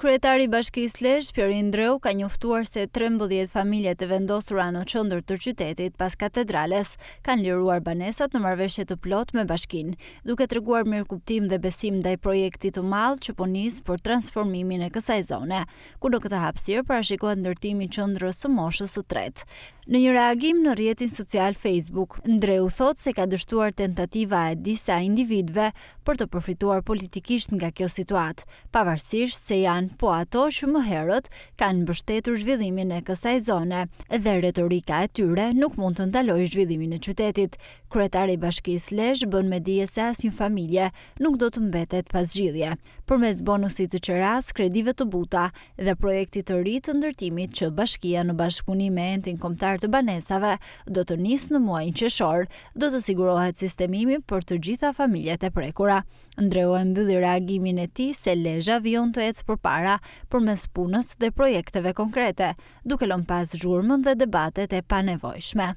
Kryetari i Bashkisë Lezhë, Pjori Ndreu, ka njoftuar se 13 familjet e vendosura në qendër të qytetit pas katedrales kanë liruar banesat në marrëveshje të plotë me bashkinë, duke treguar mirëkuptim dhe besim ndaj projektit të madh që po nis për transformimin e kësaj zone, ku në këtë hapësirë parashikohet ndërtimi i qendrës së moshës së tretë. Në një reagim në rrjetin social Facebook, Ndreu thotë se ka dështuar tentativa e disa individëve për të përfituar politikisht nga kjo situatë, pavarësisht se janë po ato që më herët kanë mbështetur zhvillimin e kësaj zone dhe retorika e tyre nuk mund të ndalojë zhvillimin e qytetit. Kryetari i Bashkisë Lezhë bën me dije se asnjë familje nuk do të mbetet pa zgjidhje. Përmes bonusit të qeras, kredive të buta dhe projektit të ri të ndërtimit që bashkia në bashkëpunim me Entin Kombëtar të Banesave do të nisë në muajin qershor, do të sigurohet sistemimi për të gjitha familjet e prekura. Ndreu e mbylli reagimin e tij se Lezhë vijon të ecë përpara përmes punës dhe projekteve konkrete, duke lënë pas zhurmën dhe debatet e panevojshme.